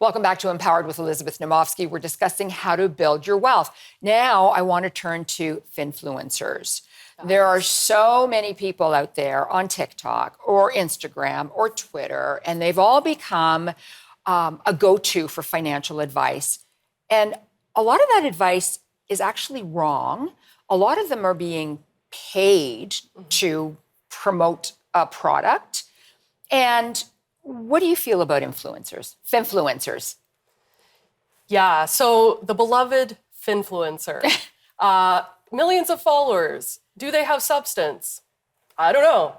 Welcome back to Empowered with Elizabeth Namofsky. We're discussing how to build your wealth. Now I want to turn to Finfluencers. There are so many people out there on TikTok or Instagram or Twitter, and they've all become a go-to for financial advice. And a lot of that advice is actually wrong. A lot of them are being paid to promote a product. And what do you feel about Finfluencers? Yeah, so the beloved Finfluencer, millions of followers. Do they have substance? I don't know.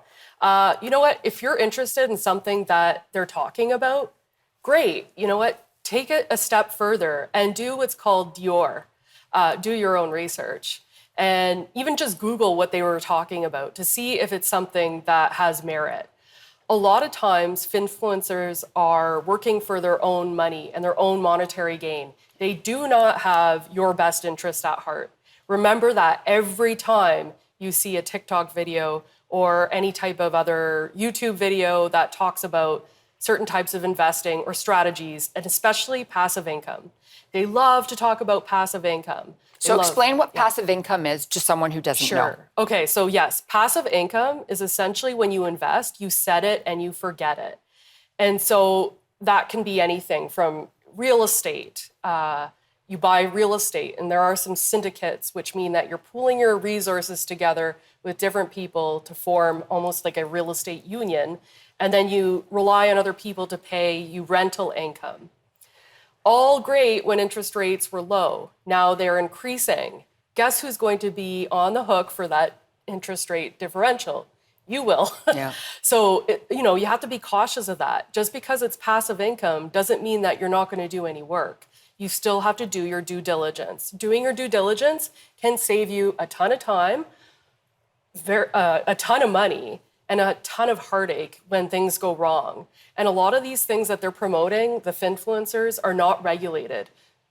You know what? If you're interested in something that they're talking about, great. You know what? Take it a step further and do what's called do your own research. And even just Google what they were talking about to see if it's something that has merit. A lot of times, Finfluencers are working for their own money and their own monetary gain. They do not have your best interest at heart. Remember that every time you see a TikTok video or any type of other YouTube video that talks about certain types of investing or strategies, and especially passive income. They love to talk about passive income. So explain what passive income is to someone who doesn't know. Okay, so yes, passive income is essentially when you invest, you set it and you forget it. And so that can be anything from real estate. You buy real estate, and there are some syndicates, which mean that you're pooling your resources together with different people to form almost like a real estate union. And then you rely on other people to pay you rental income. All great when interest rates were low. Now they're increasing. Guess who's going to be on the hook for that interest rate differential? You will. Yeah. So, you have to be cautious of that. Just because it's passive income doesn't mean that you're not going to do any work. You still have to do your due diligence. Doing your due diligence can save you a ton of time, a ton of money, and a ton of heartache when things go wrong. And a lot of these things that they're promoting, the Finfluencers, are not regulated.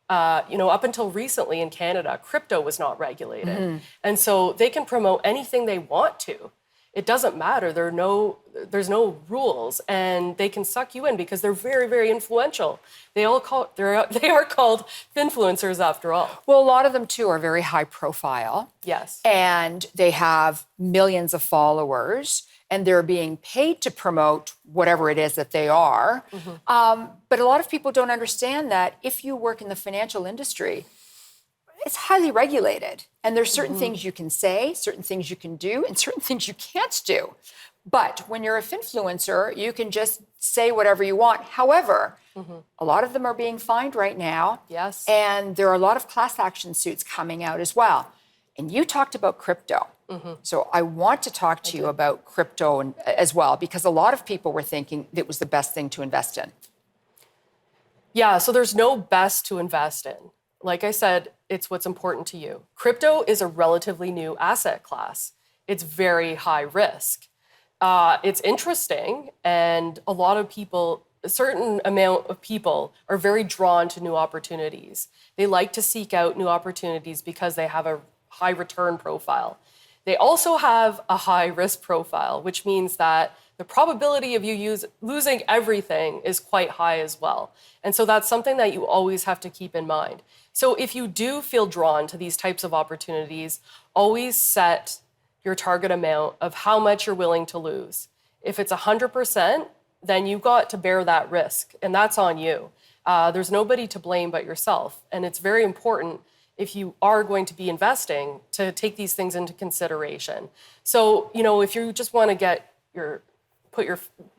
Up until recently in Canada, crypto was not regulated. Mm-hmm. And so they can promote anything they want to. It doesn't matter. There's no rules, and they can suck you in because they're very, very influential. They are called Finfluencers after all. Well, a lot of them too are very high profile. Yes. And they have millions of followers, and they're being paid to promote whatever it is that they are. Mm-hmm. But a lot of people don't understand that if you work in the financial industry, it's highly regulated. And there's certain things you can say, certain things you can do, and certain things you can't do. But when you're a Finfluencer, you can just say whatever you want. However, a lot of them are being fined right now. Yes. And there are a lot of class action suits coming out as well. And you talked about crypto. Mm-hmm. So I want to talk to you about crypto as well, because a lot of people were thinking it was the best thing to invest in. Yeah, so there's no best to invest in. Like I said, it's what's important to you. Crypto is a relatively new asset class. It's very high risk. It's interesting, and a certain amount of people are very drawn to new opportunities. They like to seek out new opportunities because they have a high return profile. They also have a high risk profile, which means that the probability of you losing everything is quite high as well. And so that's something that you always have to keep in mind. So if you do feel drawn to these types of opportunities, always set your target amount of how much you're willing to lose. If it's 100%, then you've got to bear that risk, and that's on you. There's nobody to blame but yourself. And it's very important, if you are going to be investing, to take these things into consideration. So, if you just want to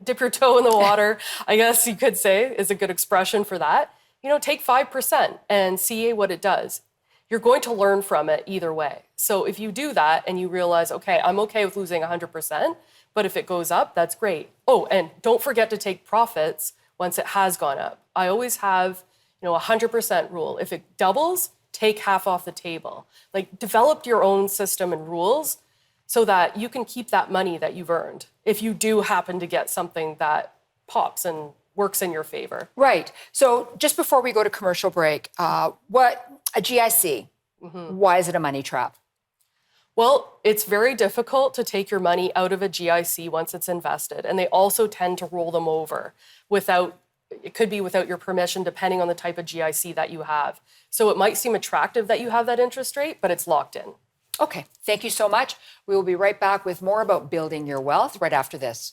dip your toe in the water, I guess you could say is a good expression for that. Take 5% and see what it does. You're going to learn from it either way. So if you do that and you realize, okay, I'm okay with losing 100%, but if it goes up, that's great. Oh, and don't forget to take profits once it has gone up. I always have, 100% rule. If it doubles, take half off the table. Like, develop your own system and rules so that you can keep that money that you've earned if you do happen to get something that pops and works in your favor. Right. So just before we go to commercial break, what a GIC, why is it a money trap? Well, it's very difficult to take your money out of a GIC once it's invested, and they also tend to roll them over without It could be without your permission, depending on the type of GIC that you have. So it might seem attractive that you have that interest rate, but it's locked in. Okay, thank you so much. We will be right back with more about building your wealth right after this.